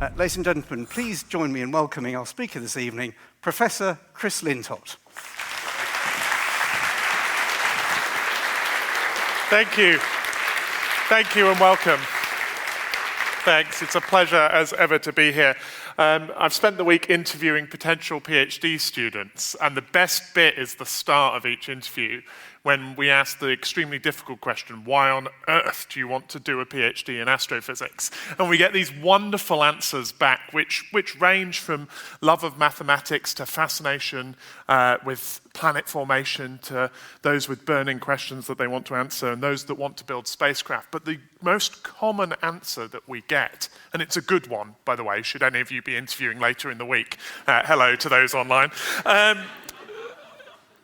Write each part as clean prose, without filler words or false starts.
Ladies and gentlemen, please join me in welcoming our speaker this evening, Professor Chris Lintott. Thank you. Thank you and welcome. Thanks. It's a pleasure as ever to be here. I've spent the week interviewing potential PhD students, and the best bit is the start of each interview when we ask the extremely difficult question, why on earth do you want to do a PhD in astrophysics? And we get these wonderful answers back, which range from love of mathematics to fascination with planet formation to those with burning questions that they want to answer and those that want to build spacecraft. But the most common answer that we get, and it's a good one, by the way, should any of you be interviewing later in the week, hello to those online,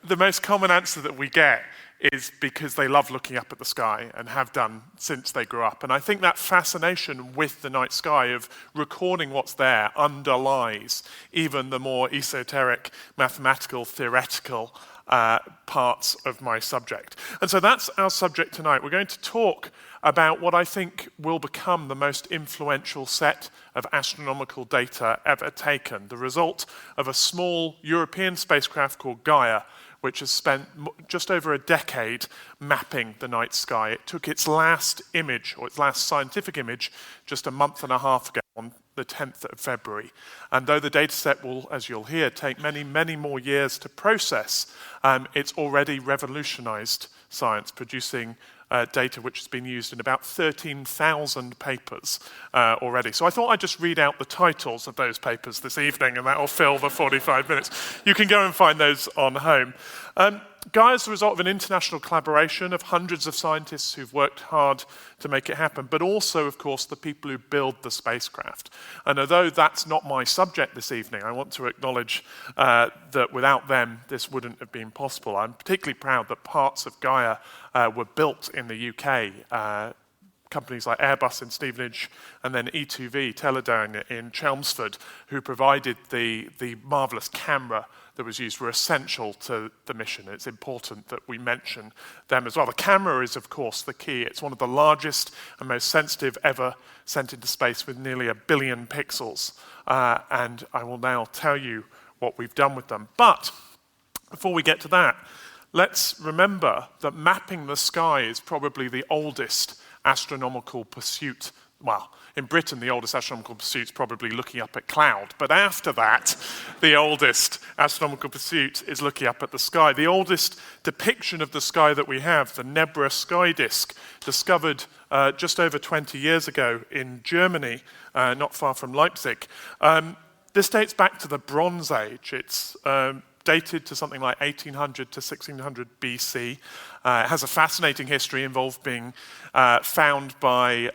the most common answer that we get is because they love looking up at the sky and have done since they grew up. And I think that fascination with the night sky of recording what's there underlies even the more esoteric, mathematical, theoretical parts of my subject. And so that's our subject tonight. We're going to talk about what I think will become the most influential set of astronomical data ever taken, the result of a small European spacecraft called Gaia, which has spent just over a decade mapping the night sky. It took its last image, or its last scientific image, just a month and a half ago on the 10th of February. And though the dataset will, as you'll hear, take many, many more years to process, it's already revolutionized science, producing data which has been used in about 13,000 papers already. So I thought I'd just read out the titles of those papers this evening, and that will fill the 45 minutes. You can go and find those on home. Gaia is the result of an international collaboration of hundreds of scientists who've worked hard to make it happen, but also, of course, the people who build the spacecraft. And although that's not my subject this evening, I want to acknowledge that without them, this wouldn't have been possible. I'm particularly proud that parts of Gaia were built in the UK. Companies like Airbus in Stevenage and then E2V, Teledyne in Chelmsford, who provided the marvellous camera that was used, were essential to the mission. It's important that we mention them as well. The camera is, of course, the key. It's one of the largest and most sensitive ever sent into space with nearly 1 billion pixels. And I will now tell you what we've done with them. But before we get to that, let's remember that mapping the sky is probably the oldest astronomical pursuit. Well, in Britain, the oldest astronomical pursuit is probably looking up at cloud. But after that, the oldest astronomical pursuit is looking up at the sky. The oldest depiction of the sky that we have, the Nebra sky disk, discovered just over 20 years ago in Germany, not far from Leipzig. This dates back to the Bronze Age. It's dated to something like 1800 to 1600 BC. It has a fascinating history involved being found by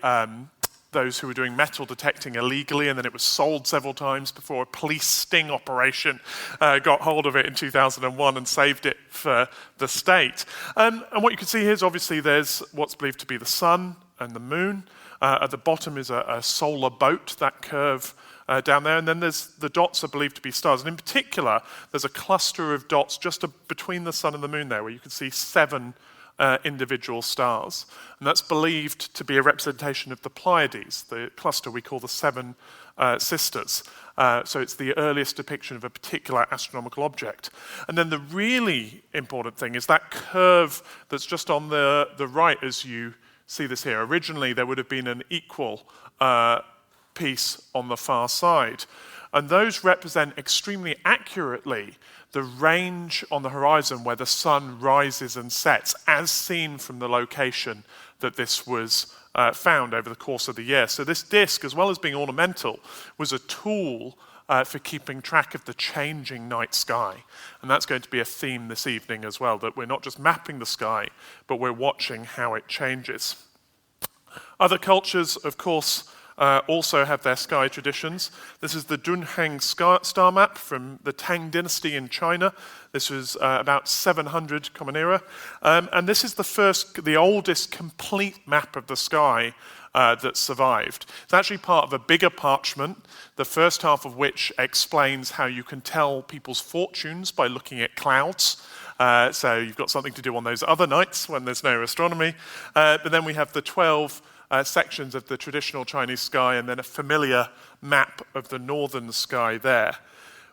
those who were doing metal detecting illegally, and then it was sold several times before a police sting operation got hold of it in 2001 and saved it for the state. And what you can see here is obviously there's what's believed to be the sun and the moon. At the bottom is a solar boat, that curve down there, and then there's the dots are believed to be stars. And in particular, there's a cluster of dots just between the sun and the moon there, where you can see 7 individual stars. And that's believed to be a representation of the Pleiades, the cluster we call the 7 sisters. So it's the earliest depiction of a particular astronomical object. And then the really important thing is that curve that's just on the right as you see this here. Originally, there would have been an equal piece on the far side. And those represent extremely accurately the range on the horizon where the sun rises and sets, as seen from the location that this was found over the course of the year. So this disk, as well as being ornamental, was a tool for keeping track of the changing night sky. And that's going to be a theme this evening as well, that we're not just mapping the sky, but we're watching how it changes. Other cultures, of course, also have their sky traditions. This is the Dunhuang star map from the Tang dynasty in China. This was about 700 Common Era. And this is the oldest complete map of the sky that survived. It's actually part of a bigger parchment, the first half of which explains how you can tell people's fortunes by looking at clouds. So you've got something to do on those other nights when there's no astronomy. But then we have the 12 sections of the traditional Chinese sky and then a familiar map of the northern sky there.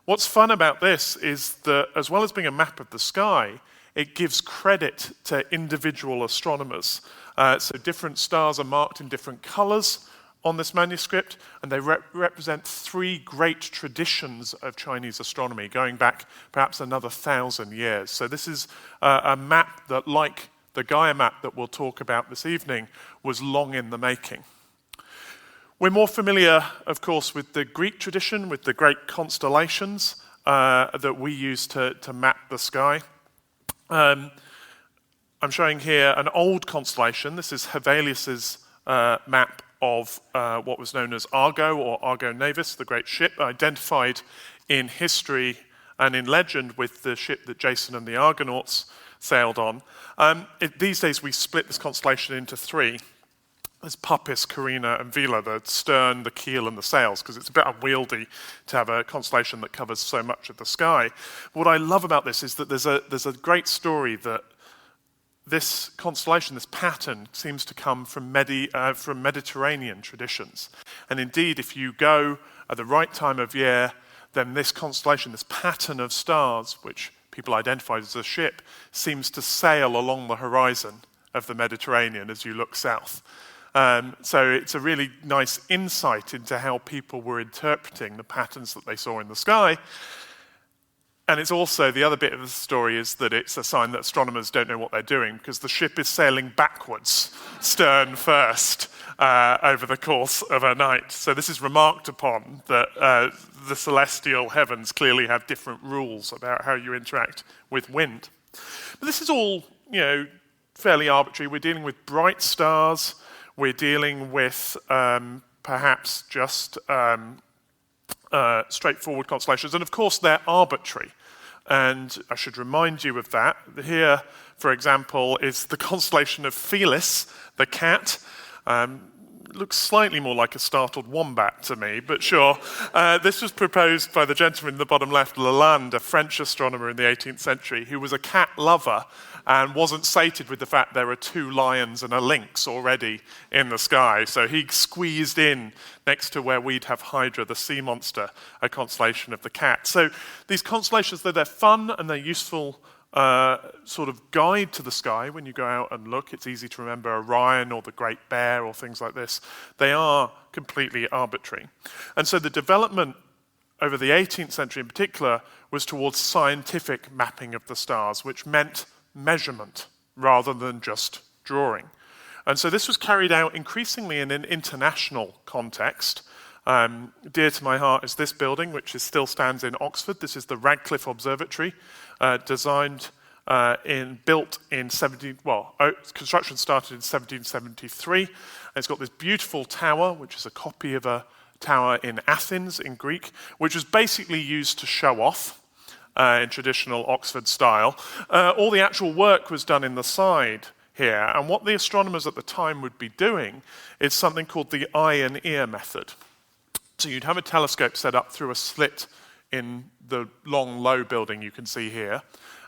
What's fun about this is that as well as being a map of the sky, it gives credit to individual astronomers. So different stars are marked in different colors on this manuscript, and they represent three great traditions of Chinese astronomy, going back perhaps another 1,000 years. So this is a map that, like the Gaia map that we'll talk about this evening, was long in the making. We're more familiar, of course, with the Greek tradition, with the great constellations that we use to map the sky. I'm showing here an old constellation. This is Hevelius's map of what was known as Argo, or Argo Navis, the great ship, identified in history and in legend with the ship that Jason and the Argonauts sailed on. These days we split this constellation into three. There's Puppis, Carina, and Vela, the stern, the keel, and the sails, because it's a bit unwieldy to have a constellation that covers so much of the sky. What I love about this is that there's a great story that this constellation, this pattern, seems to come from Mediterranean traditions. And indeed, if you go at the right time of year, then this constellation, this pattern of stars, which people identified as a ship, seems to sail along the horizon of the Mediterranean as you look south. So it's a really nice insight into how people were interpreting the patterns that they saw in the sky. And it's also, the other bit of the story is that it's a sign that astronomers don't know what they're doing, because the ship is sailing backwards, stern first, over the course of a night. So this is remarked upon, that the celestial heavens clearly have different rules about how you interact with wind. But this is all, fairly arbitrary. We're dealing with bright stars. We're dealing with perhaps just straightforward constellations, and of course they're arbitrary, and I should remind you of that. Here, for example, is the constellation of Felis, the cat. Looks slightly more like a startled wombat to me, but sure. This was proposed by the gentleman in the bottom left, Lalande, a French astronomer in the 18th century, who was a cat lover and wasn't sated with the fact there are two lions and a lynx already in the sky. So he squeezed in next to where we'd have Hydra, the sea monster, a constellation of the cat. So these constellations, though they're fun and they're useful sort of guide to the sky when you go out and look, it's easy to remember Orion or the Great Bear or things like this, they are completely arbitrary. And so the development over the 18th century in particular was towards scientific mapping of the stars, which meant measurement rather than just drawing. And so this was carried out increasingly in an international context. Dear to my heart is this building, which still stands in Oxford. This is the Radcliffe Observatory, designed built in construction started in 1773. And it's got this beautiful tower, which is a copy of a tower in Athens in Greek, which was basically used to show off in traditional Oxford style. All the actual work was done in the side here, and what the astronomers at the time would be doing is something called the eye and ear method. So you'd have a telescope set up through a slit in the long, low building you can see here,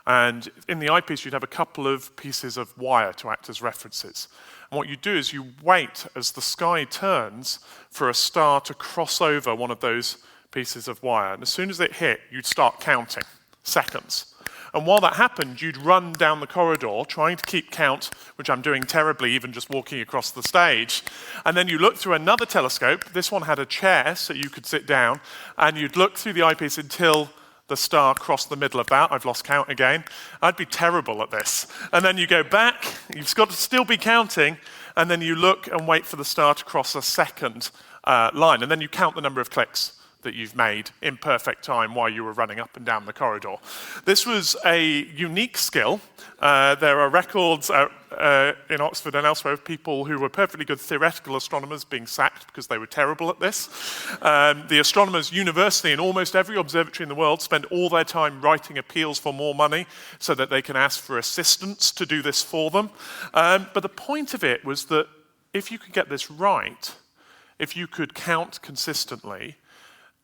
and in the eyepiece you'd have a couple of pieces of wire to act as references. And what you do is you wait as the sky turns for a star to cross over one of those pieces of wire, and as soon as it hit, you'd start counting seconds. And while that happened, you'd run down the corridor trying to keep count, which I'm doing terribly even just walking across the stage. And then you look through another telescope. This one had a chair so you could sit down, and you'd look through the eyepiece until the star crossed the middle of that. I've lost count again. I'd be terrible at this. And then you go back, you've got to still be counting, and then you look and wait for the star to cross a second line, and then you count the number of clicks that you've made in perfect time while you were running up and down the corridor. This was a unique skill. There are records in Oxford and elsewhere of people who were perfectly good theoretical astronomers being sacked because they were terrible at this. The astronomers universally in almost every observatory in the world spend all their time writing appeals for more money so that they can ask for assistants to do this for them. But the point of it was that if you could get this right, if you could count consistently,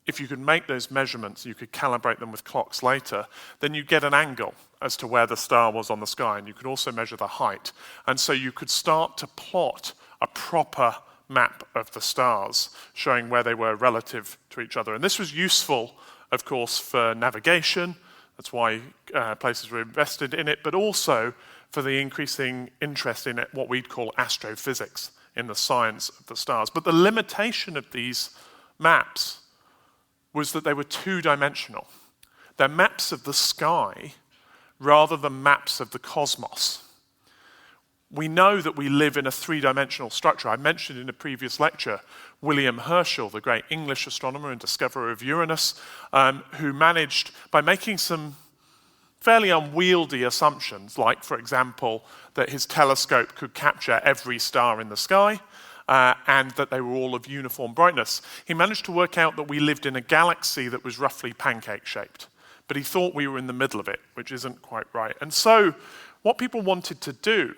if you could make those measurements, you could calibrate them with clocks later, then you get an angle as to where the star was on the sky, and you could also measure the height. And so you could start to plot a proper map of the stars, showing where they were relative to each other. And this was useful, of course, for navigation. That's why places were invested in it, but also for the increasing interest in what we'd call astrophysics, in the science of the stars. But the limitation of these maps was that they were two-dimensional. They're maps of the sky rather than maps of the cosmos. We know that we live in a three-dimensional structure. I mentioned in a previous lecture William Herschel, the great English astronomer and discoverer of Uranus, who managed, by making some fairly unwieldy assumptions, like, for example, that his telescope could capture every star in the sky, and that they were all of uniform brightness. He managed to work out that we lived in a galaxy that was roughly pancake-shaped, but he thought we were in the middle of it, which isn't quite right. And so what people wanted to do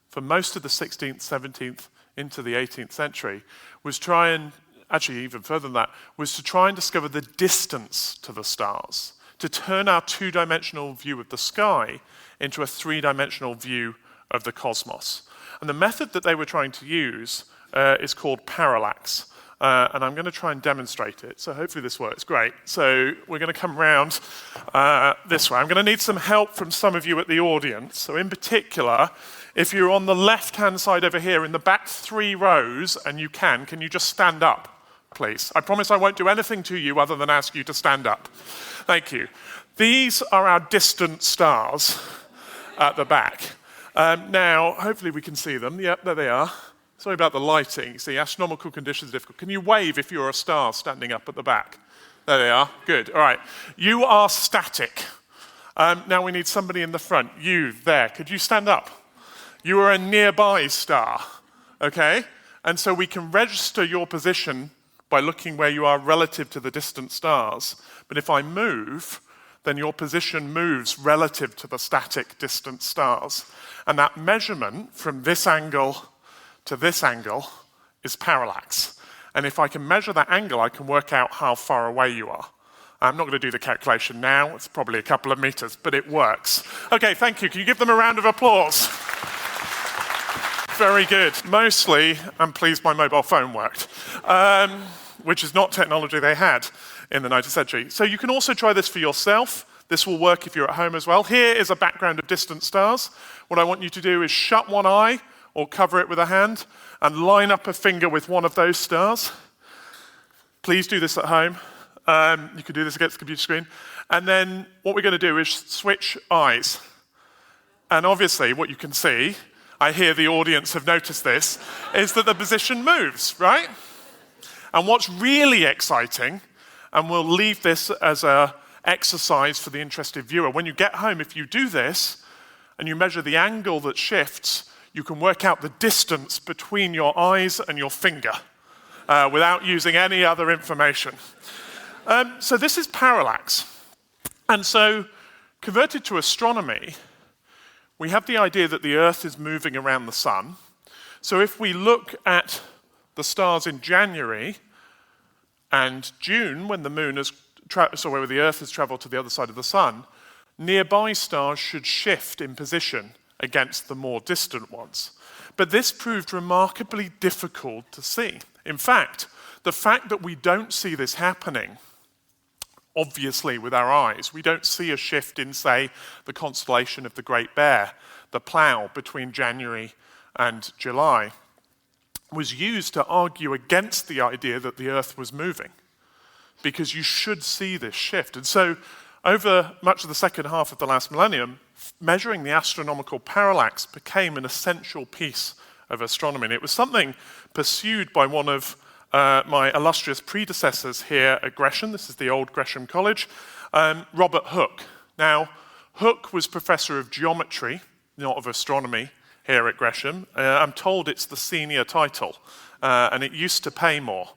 for most of the 16th, 17th, into the 18th century was try and, actually even further than that, was to try and discover the distance to the stars, to turn our two-dimensional view of the sky into a three-dimensional view of the cosmos. And the method that they were trying to use is called parallax. And I'm going to try and demonstrate it. So hopefully this works. Great. So we're going to come round this way. I'm going to need some help from some of you at the audience. So in particular, if you're on the left-hand side over here in the back 3 rows, and you can you just stand up, please? I promise I won't do anything to you other than ask you to stand up. Thank you. These are our distant stars at the back. Now, hopefully we can see them. Yep, there they are. Sorry about the lighting. You see, astronomical conditions are difficult. Can you wave if you're a star standing up at the back? There they are. Good. All right. You are static. Now we need somebody in the front. You, there. Could you stand up? You are a nearby star. Okay? And so we can register your position by looking where you are relative to the distant stars. But if I move, then your position moves relative to the static distant stars. And that measurement from this angle to this angle is parallax. And if I can measure that angle, I can work out how far away you are. I'm not going to do the calculation now. It's probably a couple of meters, but it works. Okay, thank you. Can you give them a round of applause? Very good. Mostly, I'm pleased my mobile phone worked, which is not technology they had in the 19th century. So you can also try this for yourself. This will work if you're at home as well. Here is a background of distant stars. What I want you to do is shut one eye or cover it with a hand and line up a finger with one of those stars. Please do this at home. You can do this against the computer screen. And then what we're going to do is switch eyes. And obviously what you can see, I hear the audience have noticed this, is that the position moves, right? And what's really exciting, and we'll leave this as an exercise for the interested viewer, when you get home, if you do this and you measure the angle that shifts, you can work out the distance between your eyes and your finger without using any other information. So this is parallax. And so, converted to astronomy, we have the idea that the Earth is moving around the sun. So if we look at the stars in January and June, when the moon has where the Earth has traveled to the other side of the sun, nearby stars should shift in position against the more distant ones. But this proved remarkably difficult to see. In fact, the fact that we don't see this happening, obviously with our eyes, we don't see a shift in, say, the constellation of the Great Bear, the Plough, between January and July, was used to argue against the idea that the Earth was moving, because you should see this shift. And so, over much of the second half of the last millennium, measuring the astronomical parallax became an essential piece of astronomy. And it was something pursued by one of my illustrious predecessors here at Gresham. This is the old Gresham College, Robert Hooke. Now, Hooke was professor of geometry, not of astronomy, here at Gresham. I'm told it's the senior title, and it used to pay more.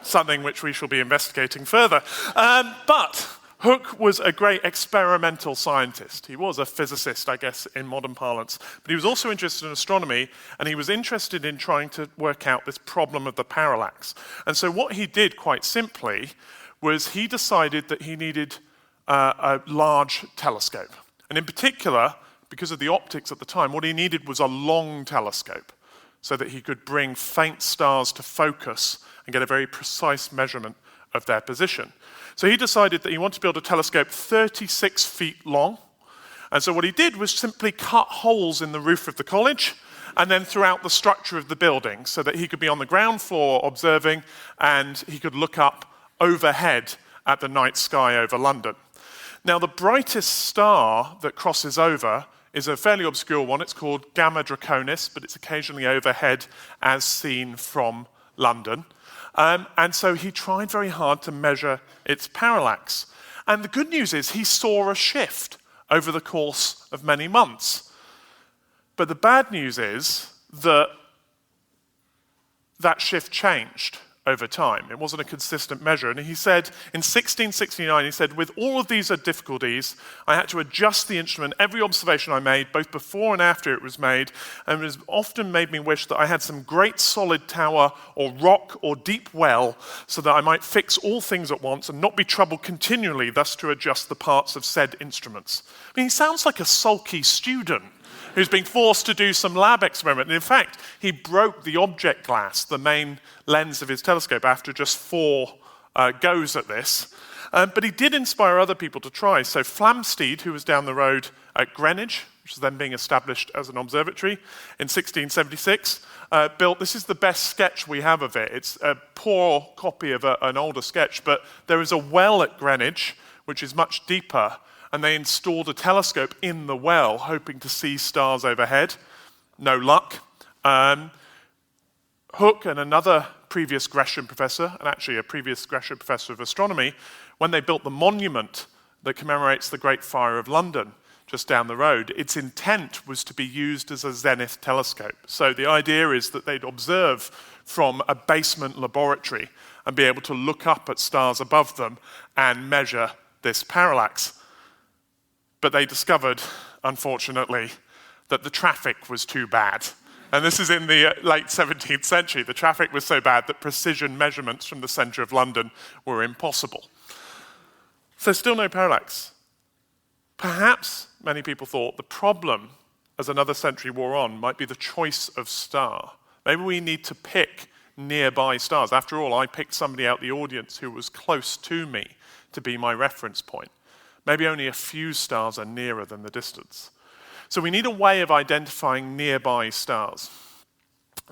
Something which we shall be investigating further. But Hooke was a great experimental scientist. He was a physicist, I guess, in modern parlance. But he was also interested in astronomy, and he was interested in trying to work out this problem of the parallax. And so what he did, quite simply, was he decided that he needed a large telescope. And in particular, because of the optics at the time, what he needed was a long telescope. so that he could bring faint stars to focus and get a very precise measurement of their position. So he decided that he wanted to build a telescope 36 feet long. And so what he did was simply cut holes in the roof of the college and then throughout the structure of the building so that he could be on the ground floor observing and he could look up overhead at the night sky over London. Now, the brightest star that crosses over is a fairly obscure one. It's called Gamma Draconis, but it's occasionally overhead as seen from London. And so he tried very hard to measure its parallax. And the good news is he saw a shift over the course of many months. But the bad news is that that shift changed over time. It wasn't a consistent measure. And he said, in 1669, he said, with all of these difficulties, I had to adjust the instrument. Every observation I made, both before and after it was made, and it has often made me wish that I had some great solid tower or rock or deep well, so that I might fix all things at once and not be troubled continually, thus to adjust the parts of said instruments. I mean, he sounds like a sulky student who's being forced to do some lab experiment. And in fact, he broke the object glass, the main lens of his telescope, after just 4 goes at this. But he did inspire other people to try. So Flamsteed, who was down the road at Greenwich, which was then being established as an observatory in 1676, built, this is the best sketch we have of it. It's a poor copy of an older sketch, but there is a well at Greenwich, which is much deeper, and they installed a telescope in the well, hoping to see stars overhead. No luck. Hooke and another previous Gresham professor, and actually a previous Gresham professor of astronomy, when they built the monument that commemorates the Great Fire of London, just down the road, its intent was to be used as a zenith telescope. So the idea is that they'd observe from a basement laboratory and be able to look up at stars above them and measure this parallax. But they discovered, unfortunately, that the traffic was too bad. And this is in the late 17th century. The traffic was so bad that precision measurements from the centre of London were impossible. So still no parallax. Perhaps, many people thought, the problem, as another century wore on, might be the choice of star. Maybe we need to pick nearby stars. After all, I picked somebody out the audience who was close to me to be my reference point. Maybe only a few stars are nearer than the distance. So we need a way of identifying nearby stars.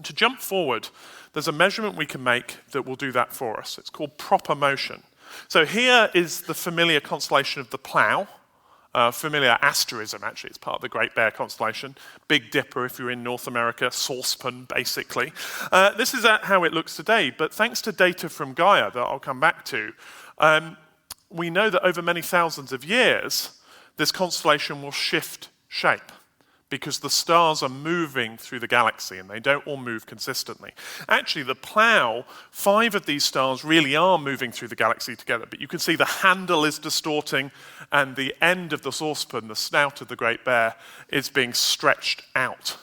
To jump forward, there's a measurement we can make that will do that for us. It's called proper motion. So here is the familiar constellation of the Plough, familiar asterism, actually. It's part of the Great Bear constellation. Big Dipper if you're in North America, saucepan, basically. This is how it looks today, but thanks to data from Gaia that I'll come back to, we know that over many thousands of years, this constellation will shift shape because the stars are moving through the galaxy and they don't all move consistently. Actually, the Plough, 5 of these stars really are moving through the galaxy together, but you can see the handle is distorting and the end of the saucepan, the snout of the Great Bear, is being stretched out.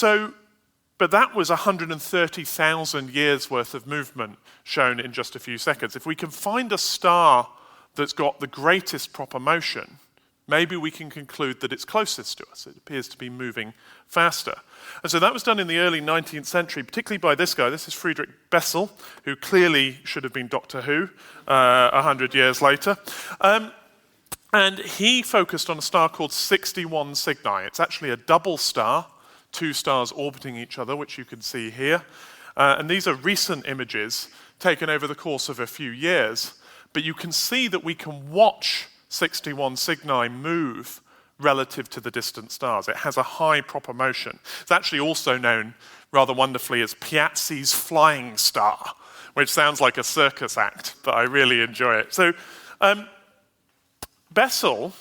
But that was 130,000 years worth of movement shown in just a few seconds. If we can find a star that's got the greatest proper motion, maybe we can conclude that it's closest to us. It appears to be moving faster. And so that was done in the early 19th century, particularly by this guy. This is Friedrich Bessel, who clearly should have been Doctor Who 100 years later. And he focused on a star called 61 Cygni. It's actually a double star, 2 stars orbiting each other, which you can see here. And these are recent images taken over the course of a few years. But you can see that we can watch 61 Cygni move relative to the distant stars. It has a high proper motion. It's actually also known rather wonderfully as Piazzi's flying star, which sounds like a circus act, but I really enjoy it. So Bessel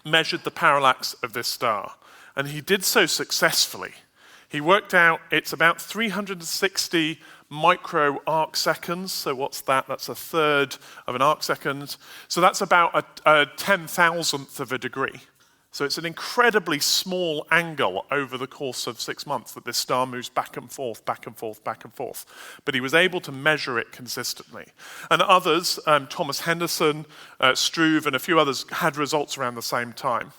measured the parallax of this star, and he did so successfully. He worked out it's about 360 micro arc seconds. So what's that? That's a third of an arc second. So that's about a 10,000th of a degree. So it's an incredibly small angle over the course of 6 months that this star moves back and forth, back and forth, back and forth. But he was able to measure it consistently. And others, Thomas Henderson, Struve, and a few others had results around the same time.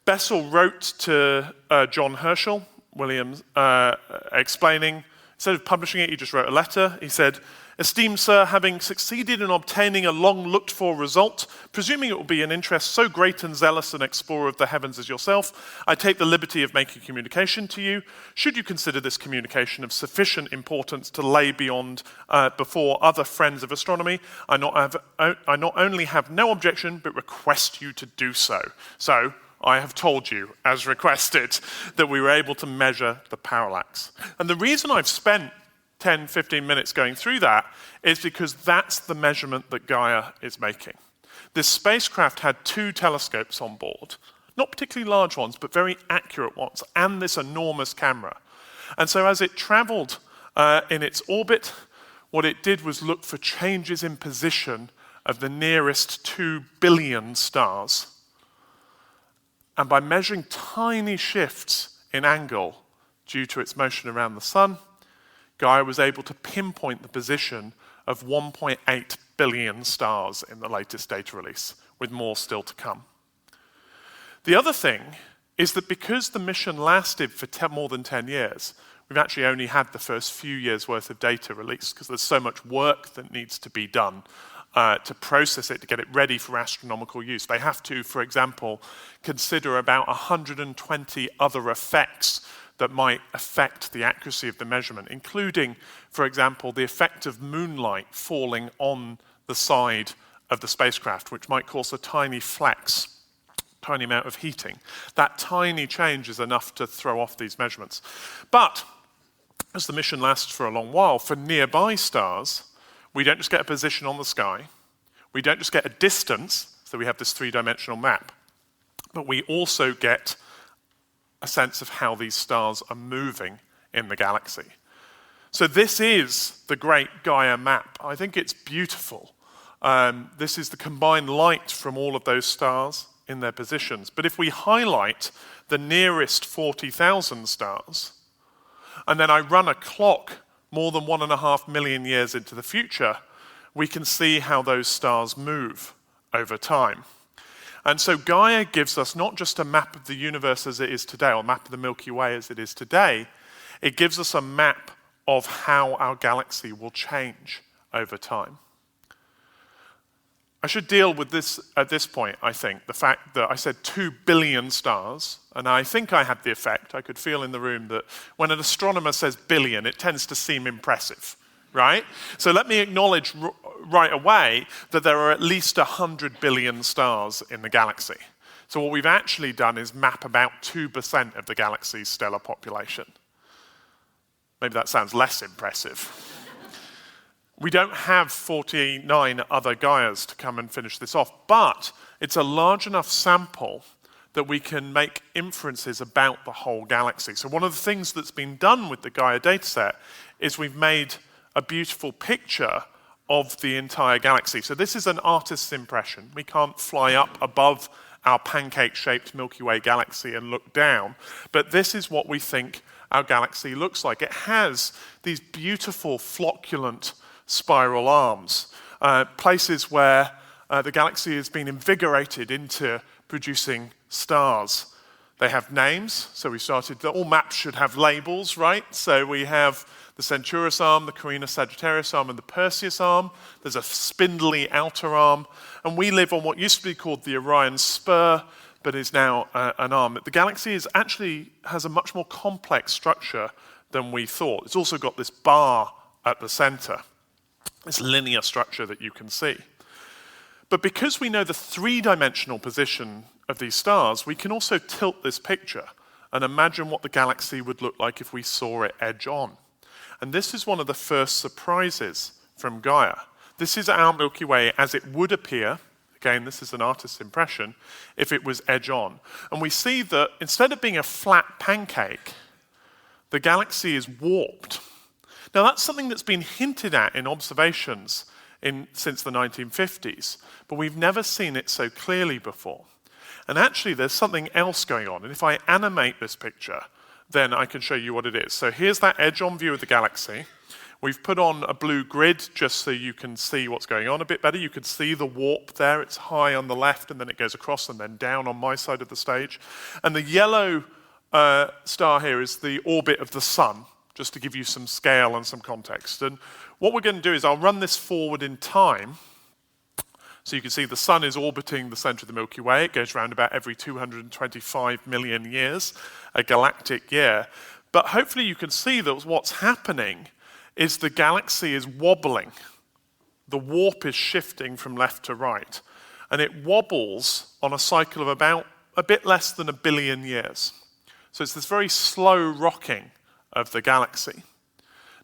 Bessel wrote to John Herschel, Williams, explaining, instead of publishing it, he just wrote a letter. He said, "Esteemed sir, having succeeded in obtaining a long-looked-for result, presuming it will be an interest so great and zealous an explorer of the heavens as yourself, I take the liberty of making communication to you. Should you consider this communication of sufficient importance to lay before other friends of astronomy, I not only have no objection, but request you to do so." So, I have told you, as requested, that we were able to measure the parallax. And the reason I've spent 10, 15 minutes going through that is because that's the measurement that Gaia is making. This spacecraft had 2 telescopes on board, not particularly large ones, but very accurate ones, and this enormous camera. And so as it traveled in its orbit, what it did was look for changes in position of the nearest 2 billion stars. And by measuring tiny shifts in angle due to its motion around the sun, Gaia was able to pinpoint the position of 1.8 billion stars in the latest data release, with more still to come. The other thing is that because the mission lasted for more than 10 years, we've actually only had the first few years' worth of data released because there's so much work that needs to be done to process it, to get it ready for astronomical use. They have to, for example, consider about 120 other effects that might affect the accuracy of the measurement, including, for example, the effect of moonlight falling on the side of the spacecraft, which might cause a tiny flex, tiny amount of heating. That tiny change is enough to throw off these measurements. But as the mission lasts for a long while, for nearby stars, we don't just get a position on the sky, we don't just get a distance, so we have this 3-dimensional map, but we also get a sense of how these stars are moving in the galaxy. So this is the great Gaia map. I think it's beautiful. This is the combined light from all of those stars in their positions. But if we highlight the nearest 40,000 stars, and then I run a clock more than 1.5 million years into the future, we can see how those stars move over time. And so Gaia gives us not just a map of the universe as it is today, or a map of the Milky Way as it is today, it gives us a map of how our galaxy will change over time. I should deal with this at this point, I think, the fact that I said 2 billion stars, and I think I had the effect, I could feel in the room that when an astronomer says billion, it tends to seem impressive, right? So let me acknowledge right away that there are at least 100 billion stars in the galaxy. So what we've actually done is map about 2% of the galaxy's stellar population. Maybe that sounds less impressive. We don't have 49 other Gaias to come and finish this off, but it's a large enough sample that we can make inferences about the whole galaxy. So one of the things that's been done with the Gaia dataset is we've made a beautiful picture of the entire galaxy. So this is an artist's impression. We can't fly up above our pancake-shaped Milky Way galaxy and look down, but this is what we think our galaxy looks like. It has these beautiful flocculent spiral arms, places where the galaxy has been invigorated into producing stars. They have names, so we started, all maps should have labels, right? So we have the Centaurus arm, the Carina Sagittarius arm, and the Perseus arm. There's a spindly outer arm, and we live on what used to be called the Orion Spur, but is now an arm. The galaxy has a much more complex structure than we thought. It's also got this bar at the center, this linear structure that you can see. But because we know the 3-dimensional position of these stars, we can also tilt this picture and imagine what the galaxy would look like if we saw it edge on. And this is one of the first surprises from Gaia. This is our Milky Way as it would appear, again, this is an artist's impression, if it was edge on. And we see that instead of being a flat pancake, the galaxy is warped. Now, that's something that's been hinted at in observations since the 1950s, but we've never seen it so clearly before. And actually, there's something else going on. And if I animate this picture, then I can show you what it is. So here's that edge-on view of the galaxy. We've put on a blue grid just so you can see what's going on a bit better. You can see the warp there. It's high on the left, and then it goes across and then down on my side of the stage. And the yellow star here is the orbit of the sun, just to give you some scale and some context. And what we're going to do is I'll run this forward in time. So you can see the sun is orbiting the center of the Milky Way. It goes around about every 225 million years, a galactic year. But hopefully you can see that what's happening is the galaxy is wobbling. The warp is shifting from left to right. And it wobbles on a cycle of about a bit less than 1 billion years. So it's this very slow rocking of the galaxy.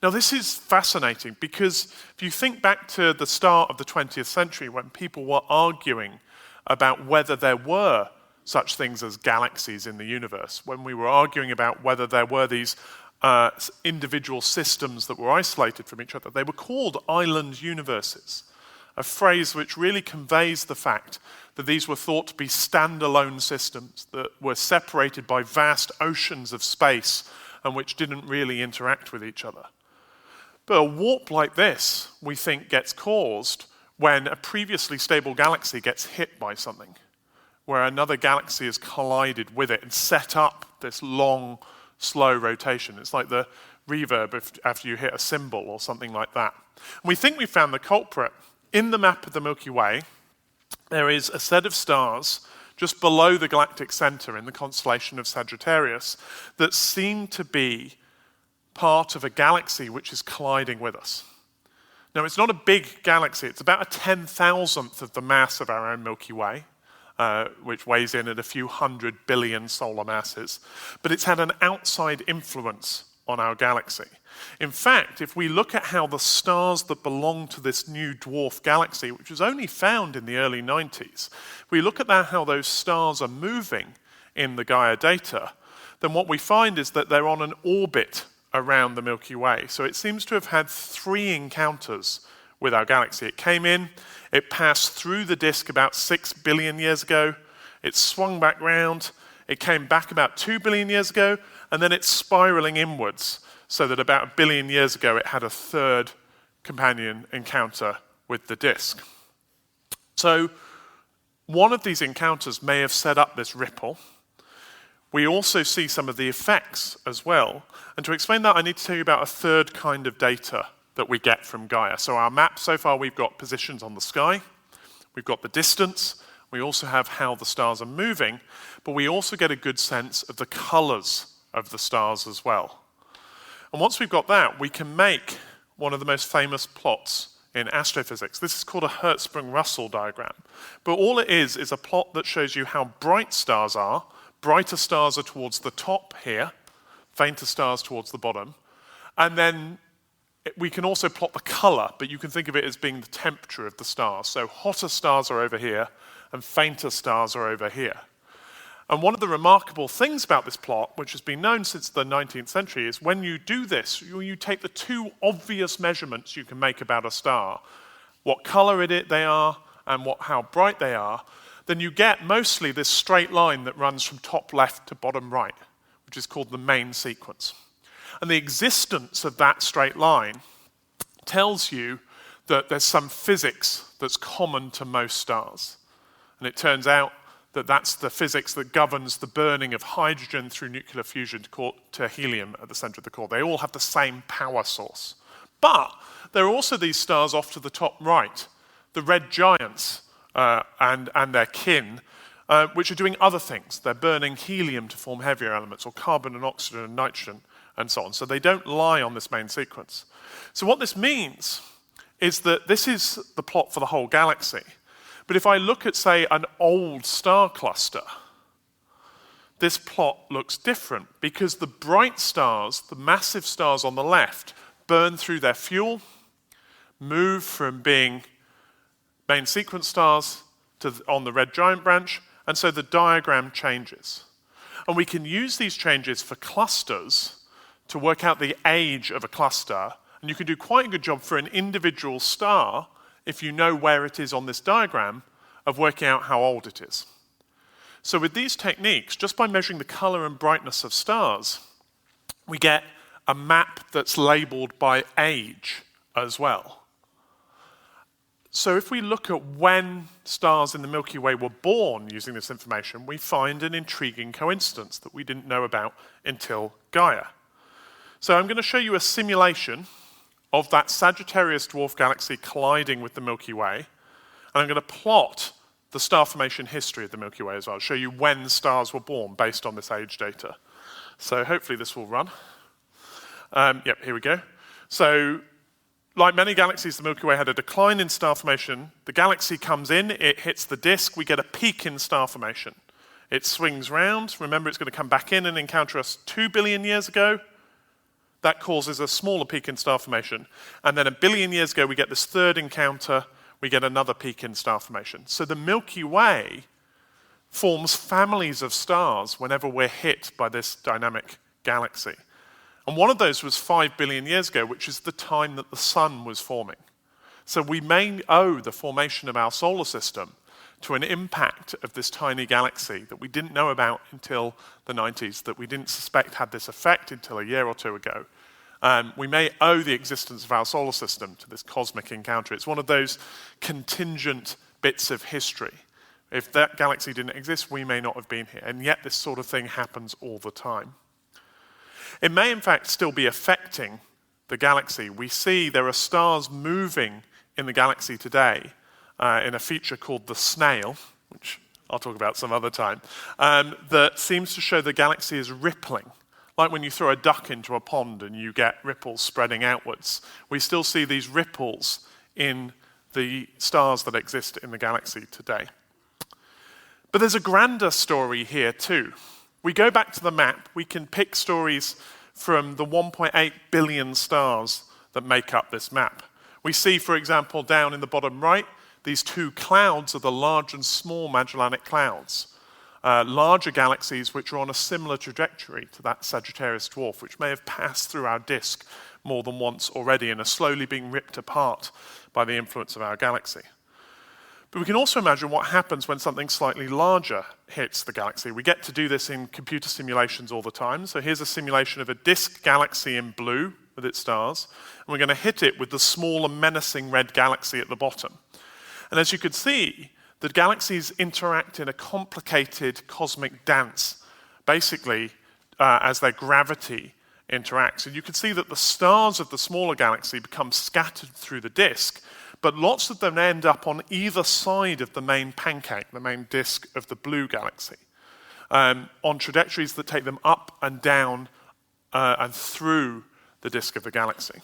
Now this is fascinating because if you think back to the start of the 20th century when people were arguing about whether there were such things as galaxies in the universe, when we were arguing about whether there were these individual systems that were isolated from each other, they were called island universes, a phrase which really conveys the fact that these were thought to be standalone systems that were separated by vast oceans of space and which didn't really interact with each other. But a warp like this, we think, gets caused when a previously stable galaxy gets hit by something, where another galaxy has collided with it and set up this long, slow rotation. It's like the reverb after you hit a cymbal or something like that. And we think we found the culprit. In the map of the Milky Way, there is a set of stars just below the galactic center in the constellation of Sagittarius that seem to be part of a galaxy which is colliding with us. Now, it's not a big galaxy. It's about a 10,000th of the mass of our own Milky Way, which weighs in at a few 100 billion solar masses. But it's had an outside influence on our galaxy. In fact, if we look at how the stars that belong to this new dwarf galaxy, which was only found in the early 90s, if we look at how those stars are moving in the Gaia data, then what we find is that they're on an orbit around the Milky Way. So it seems to have had 3 encounters with our galaxy. It came in, it passed through the disk about 6 billion years ago, it swung back round, it came back about 2 billion years ago, and then it's spiraling inwards, so that about 1 billion years ago it had a 3rd companion encounter with the disk. So one of these encounters may have set up this ripple. We also see some of the effects as well. And to explain that, I need to tell you about a 3rd kind of data that we get from Gaia. So our map, so far we've got positions on the sky, we've got the distance, we also have how the stars are moving, but we also get a good sense of the colors of the stars as well. And once we've got that, we can make one of the most famous plots in astrophysics. This is called a Hertzsprung-Russell diagram. But all it is a plot that shows you how bright stars are. Brighter stars are towards the top here, fainter stars towards the bottom. And then we can also plot the color, but you can think of it as being the temperature of the stars. So hotter stars are over here, and fainter stars are over here. And one of the remarkable things about this plot, which has been known since the 19th century, is when you do this, you take the 2 obvious measurements you can make about a star, what color they are and how bright they are, then you get mostly this straight line that runs from top left to bottom right, which is called the main sequence. And the existence of that straight line tells you that there's some physics that's common to most stars. And it turns out that that's the physics that governs the burning of hydrogen through nuclear fusion to helium at the center of the core. They all have the same power source. But there are also these stars off to the top right, the red giants and their kin, which are doing other things. They're burning helium to form heavier elements, or carbon and oxygen and nitrogen, and so on. So they don't lie on this main sequence. So what this means is that this is the plot for the whole galaxy. But if I look at, say, an old star cluster, this plot looks different because the bright stars, the massive stars on the left, burn through their fuel, move from being main sequence stars on the red giant branch, and so the diagram changes. And we can use these changes for clusters to work out the age of a cluster, and you can do quite a good job for an individual star if you know where it is on this diagram, of working out how old it is. So with these techniques, just by measuring the color and brightness of stars, we get a map that's labeled by age as well. So if we look at when stars in the Milky Way were born using this information, we find an intriguing coincidence that we didn't know about until Gaia. So I'm going to show you a simulation of that Sagittarius dwarf galaxy colliding with the Milky Way, and I'm going to plot the star formation history of the Milky Way as well, show you when stars were born based on this age data. So hopefully this will run. Yep, here we go. So like many galaxies, the Milky Way had a decline in star formation. The galaxy comes in, it hits the disk, we get a peak in star formation. It swings round. Remember, it's going to come back in and encounter us 2 billion years ago. That causes a smaller peak in star formation. And then 1 billion years ago, we get this third encounter, we get another peak in star formation. So the Milky Way forms families of stars whenever we're hit by this dynamic galaxy. And one of those was 5 billion years ago, which is the time that the sun was forming. So we may owe the formation of our solar system to an impact of this tiny galaxy that we didn't know about until the 90s, that we didn't suspect had this effect until a year or two ago. We may owe the existence of our solar system to this cosmic encounter. It's one of those contingent bits of history. If that galaxy didn't exist, we may not have been here. And yet this sort of thing happens all the time. It may, in fact, still be affecting the galaxy. We see there are stars moving in the galaxy today in a feature called the snail, which I'll talk about some other time, that seems to show the galaxy is rippling. Like when you throw a duck into a pond and you get ripples spreading outwards. We still see these ripples in the stars that exist in the galaxy today. But there's a grander story here too. We go back to the map, we can pick stories from the 1.8 billion stars that make up this map. We see, for example, down in the bottom right, these two clouds are the large and small Magellanic Clouds. Larger galaxies which are on a similar trajectory to that Sagittarius dwarf, which may have passed through our disk more than once already and are slowly being ripped apart by the influence of our galaxy. But we can also imagine what happens when something slightly larger hits the galaxy. We get to do this in computer simulations all the time. So here's a simulation of a disk galaxy in blue with its stars, and we're going to hit it with the small and menacing red galaxy at the bottom. And as you can see, the galaxies interact in a complicated cosmic dance, basically as their gravity interacts. And you can see that the stars of the smaller galaxy become scattered through the disk, but lots of them end up on either side of the main pancake, the main disk of the blue galaxy, on trajectories that take them up and down and through the disk of the galaxy.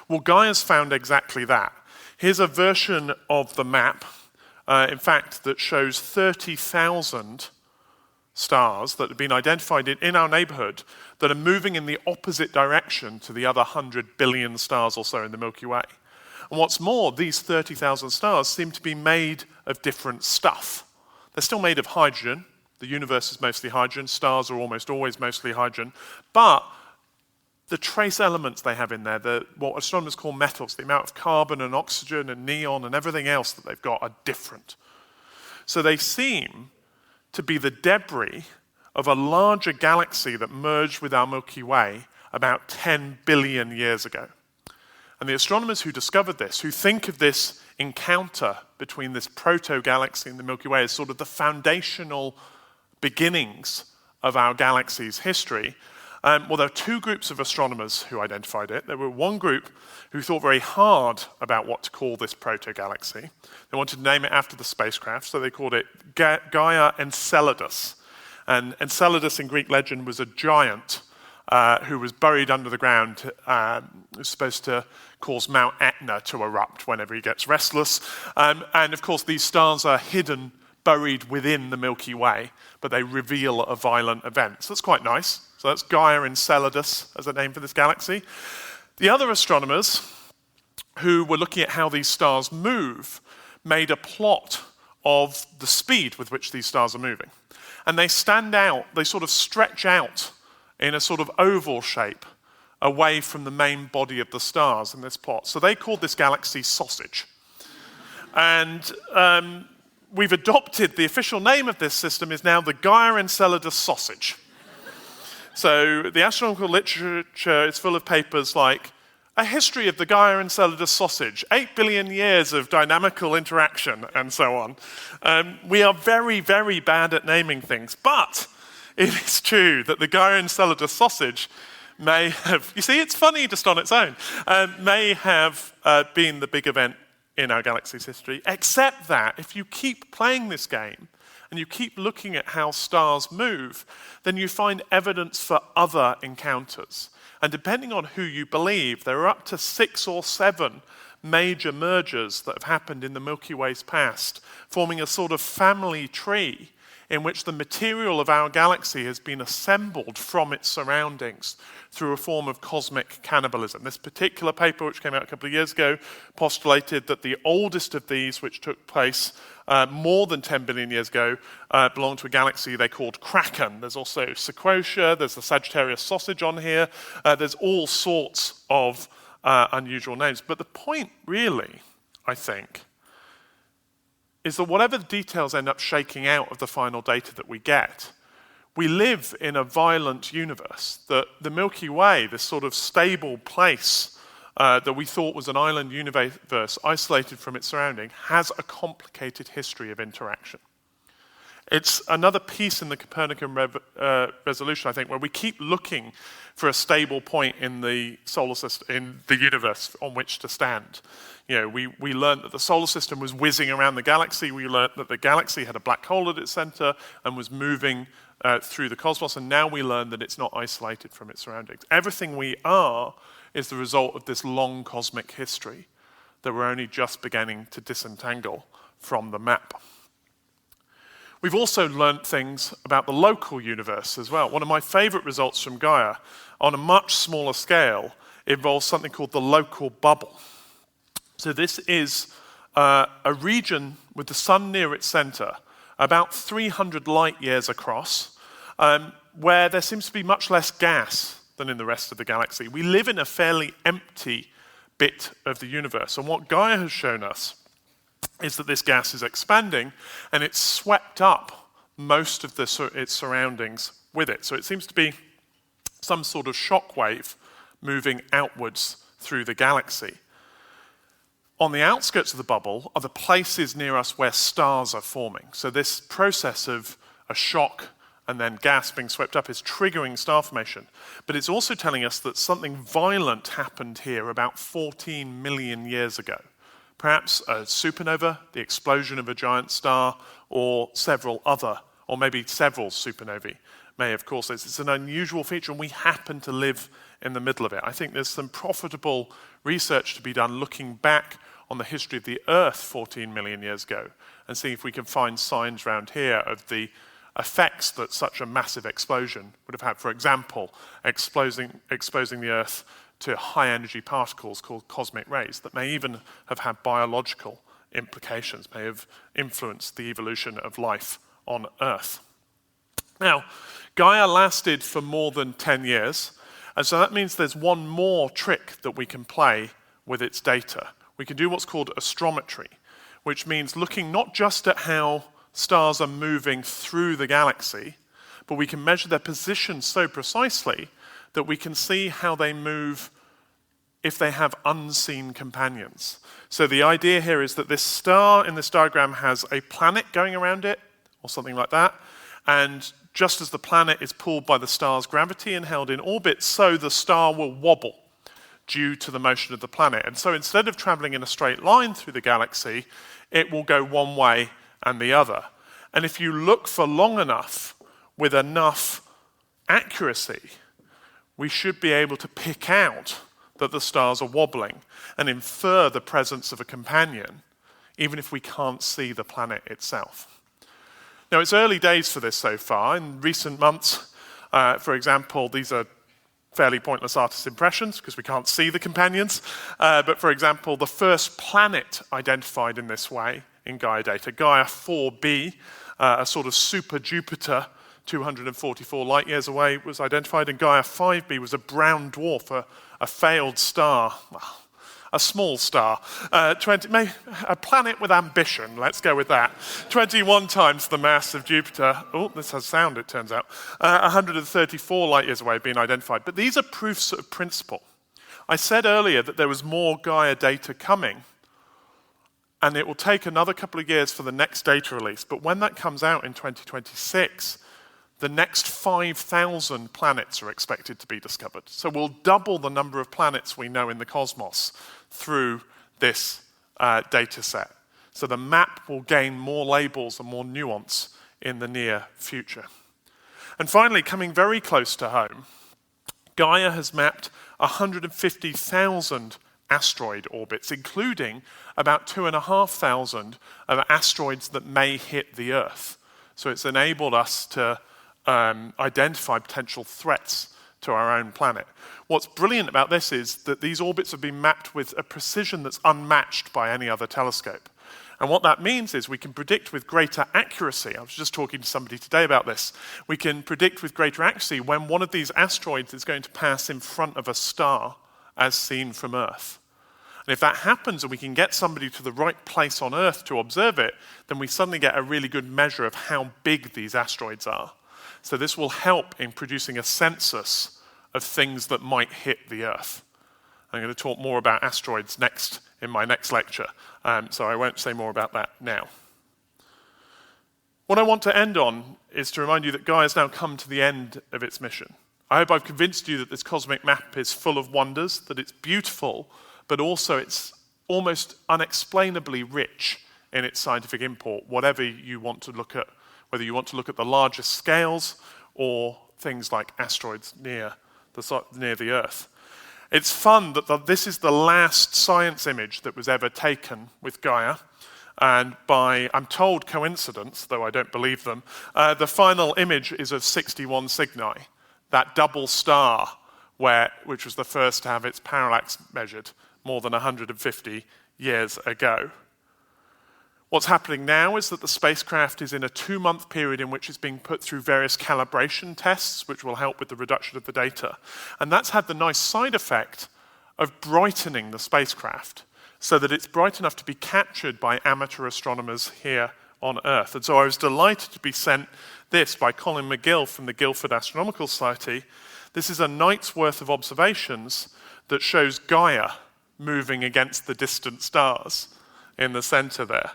Well, Gaia's found exactly that. Here's a version of the map, in fact, that shows 30,000 stars that have been identified in our neighborhood that are moving in the opposite direction to the other 100 billion stars or so in the Milky Way. And what's more, these 30,000 stars seem to be made of different stuff. They're still made of hydrogen. The universe is mostly hydrogen. Stars are almost always mostly hydrogen. But the trace elements they have in there, what astronomers call metals, the amount of carbon and oxygen and neon and everything else that they've got are different. So they seem to be the debris of a larger galaxy that merged with our Milky Way about 10 billion years ago. And the astronomers who discovered this, who think of this encounter between this proto-galaxy and the Milky Way as sort of the foundational beginnings of our galaxy's history, well, there are two groups of astronomers who identified it. There were one group who thought very hard about what to call this proto-galaxy. They wanted to name it after the spacecraft, so they called it Gaia Enceladus. And Enceladus in Greek legend was a giant who was buried under the ground, was supposed to cause Mount Etna to erupt whenever he gets restless. And of course, these stars are hidden, buried within the Milky Way, but they reveal a violent event. So that's quite nice. So that's Gaia Enceladus as a name for this galaxy. The other astronomers who were looking at how these stars move made a plot of the speed with which these stars are moving. And they stand out, they sort of stretch out in a sort of oval shape away from the main body of the stars in this plot. So they called this galaxy Sausage. And we've adopted, the official name of this system is now the Gaia Enceladus Sausage. So the astronomical literature is full of papers like a history of the Gaia Enceladus sausage, 8 billion years of dynamical interaction, and so on. We are very, very bad at naming things, but it is true that the Gaia Enceladus sausage may have, you see, it's funny just on its own, may have been the big event in our galaxy's history, except that if you keep playing this game and you keep looking at how stars move, then you find evidence for other encounters. And depending on who you believe, there are up to 6 or 7 major mergers that have happened in the Milky Way's past, forming a sort of family tree in which the material of our galaxy has been assembled from its surroundings through a form of cosmic cannibalism. This particular paper, which came out a couple of years ago, postulated that the oldest of these, which took place more than 10 billion years ago, belonged to a galaxy they called Kraken. There's also Sequoia, there's the Sagittarius sausage on here, there's all sorts of unusual names. But the point really, I think, is that whatever the details end up shaking out of the final data that we get, we live in a violent universe. That the Milky Way, this sort of stable place that we thought was an island universe isolated from its surrounding, has a complicated history of interaction. It's another piece in the Copernican resolution, I think, where we keep looking for a stable point in the solar system, in the universe on which to stand. You know, we learned that the solar system was whizzing around the galaxy. We learned that the galaxy had a black hole at its center and was moving through the cosmos. And now we learn that it's not isolated from its surroundings. Everything we are is the result of this long cosmic history that we're only just beginning to disentangle from the map. We've also learnt things about the local universe as well. One of my favorite results from Gaia, on a much smaller scale, involves something called the local bubble. So this is a region with the sun near its center, about 300 light years across, where there seems to be much less gas than in the rest of the galaxy. We live in a fairly empty bit of the universe. And what Gaia has shown us is that this gas is expanding and it's swept up most of its surroundings with it. So it seems to be some sort of shock wave moving outwards through the galaxy. On the outskirts of the bubble are the places near us where stars are forming. So this process of a shock and then gas being swept up is triggering star formation. But it's also telling us that something violent happened here about 14 million years ago. Perhaps a supernova, the explosion of a giant star, or several other, or maybe several supernovae may have caused this. It's an unusual feature, and we happen to live in the middle of it. I think there's some profitable research to be done looking back on the history of the Earth 14 million years ago and seeing if we can find signs around here of the effects that such a massive explosion would have had. For example, exposing the Earth to high-energy particles called cosmic rays that may even have had biological implications, may have influenced the evolution of life on Earth. Now, Gaia lasted for more than 10 years, and so that means there's one more trick that we can play with its data. We can do what's called astrometry, which means looking not just at how stars are moving through the galaxy, but we can measure their position so precisely that we can see how they move if they have unseen companions. So the idea here is that this star in this diagram has a planet going around it, or something like that, and just as the planet is pulled by the star's gravity and held in orbit, so the star will wobble due to the motion of the planet. And so instead of traveling in a straight line through the galaxy, it will go one way and the other. And if you look for long enough, with enough accuracy, we should be able to pick out that the stars are wobbling and infer the presence of a companion, even if we can't see the planet itself. Now, it's early days for this so far. In recent months, for example, these are fairly pointless artist impressions because we can't see the companions. But for example, the first planet identified in this way in Gaia data, Gaia 4b, a sort of super Jupiter 244 light years away, was identified, and Gaia 5b was a brown dwarf, a failed star, a small star, a planet with ambition, let's go with that. 21 times the mass of Jupiter. Oh, this has sound, it turns out. 134 light years away being identified. But these are proofs of principle. I said earlier that there was more Gaia data coming, and it will take another couple of years for the next data release. But when that comes out in 2026, the next 5,000 planets are expected to be discovered. So we'll double the number of planets we know in the cosmos through this data set. So the map will gain more labels and more nuance in the near future. And finally, coming very close to home, Gaia has mapped 150,000 asteroid orbits, including about 2,500 of asteroids that may hit the Earth. So it's enabled us to identify potential threats to our own planet. What's brilliant about this is that these orbits have been mapped with a precision that's unmatched by any other telescope. And what that means is we can predict with greater accuracy. I was just talking to somebody today about this. We can predict with greater accuracy when one of these asteroids is going to pass in front of a star as seen from Earth. And if that happens and we can get somebody to the right place on Earth to observe it, then we suddenly get a really good measure of how big these asteroids are. So this will help in producing a census of things that might hit the Earth. I'm going to talk more about asteroids next in my next lecture, so I won't say more about that now. What I want to end on is to remind you that Gaia has now come to the end of its mission. I hope I've convinced you that this cosmic map is full of wonders, that it's beautiful, but also it's almost unexplainably rich in its scientific import, whatever you want to look at, whether you want to look at the larger scales or things like asteroids near the Earth. It's fun that this is the last science image that was ever taken with Gaia, and by, I'm told, coincidence, though I don't believe them, the final image is of 61 Cygni, that double star which was the first to have its parallax measured more than 150 years ago. What's happening now is that the spacecraft is in a 2-month period in which it's being put through various calibration tests, which will help with the reduction of the data. And that's had the nice side effect of brightening the spacecraft so that it's bright enough to be captured by amateur astronomers here on Earth. And so I was delighted to be sent this by Colin McGill from the Guildford Astronomical Society. This is a night's worth of observations that shows Gaia moving against the distant stars in the center there.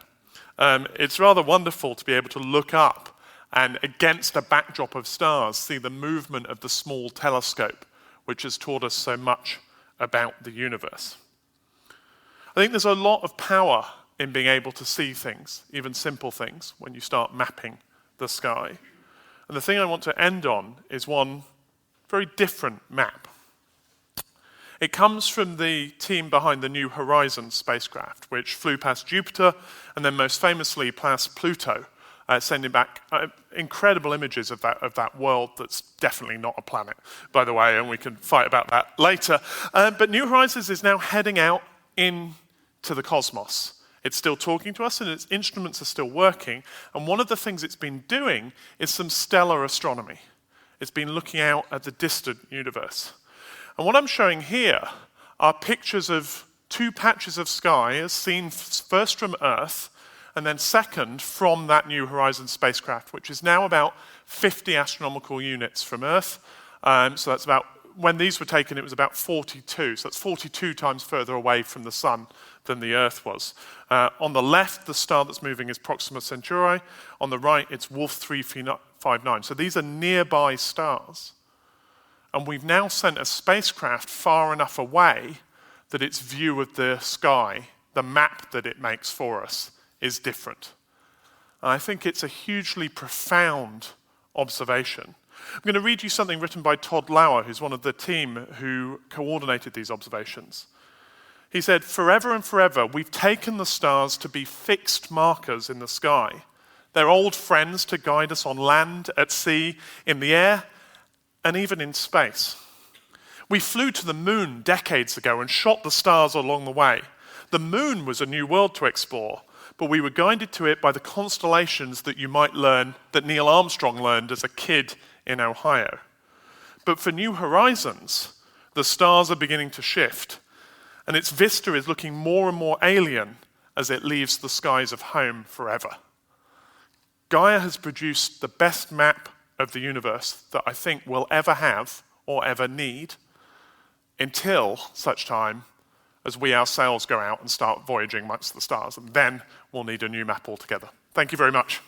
It's rather wonderful to be able to look up and against a backdrop of stars see the movement of the small telescope, which has taught us so much about the universe. I think there's a lot of power in being able to see things, even simple things, when you start mapping the sky. And the thing I want to end on is one very different map. It comes from the team behind the New Horizons spacecraft, which flew past Jupiter and then most famously past Pluto, sending back incredible images of that world that's definitely not a planet, by the way, and we can fight about that later. But New Horizons is now heading out into the cosmos. It's still talking to us and its instruments are still working. And one of the things it's been doing is some stellar astronomy. It's been looking out at the distant universe. And what I'm showing here are pictures of 2 patches of sky as seen first from Earth and then second from that New Horizons spacecraft, which is now about 50 astronomical units from Earth. So that's about, when these were taken, it was about 42. So that's 42 times further away from the sun than the Earth was. On the left, the star that's moving is Proxima Centauri. On the right, it's Wolf 359. So these are nearby stars. And we've now sent a spacecraft far enough away that its view of the sky, the map that it makes for us, is different. And I think it's a hugely profound observation. I'm going to read you something written by Todd Lauer, who's one of the team who coordinated these observations. He said, "Forever and forever, we've taken the stars to be fixed markers in the sky. They're old friends to guide us on land, at sea, in the air, and even in space. We flew to the moon decades ago and shot the stars along the way. The moon was a new world to explore, but we were guided to it by the constellations that you might learn, that Neil Armstrong learned as a kid in Ohio. But for New Horizons, the stars are beginning to shift, and its vista is looking more and more alien as it leaves the skies of home forever. Gaia has produced the best map of the universe that I think we'll ever have or ever need. until such time as we ourselves go out and start voyaging amongst the stars, and then we'll need a new map altogether. Thank you very much.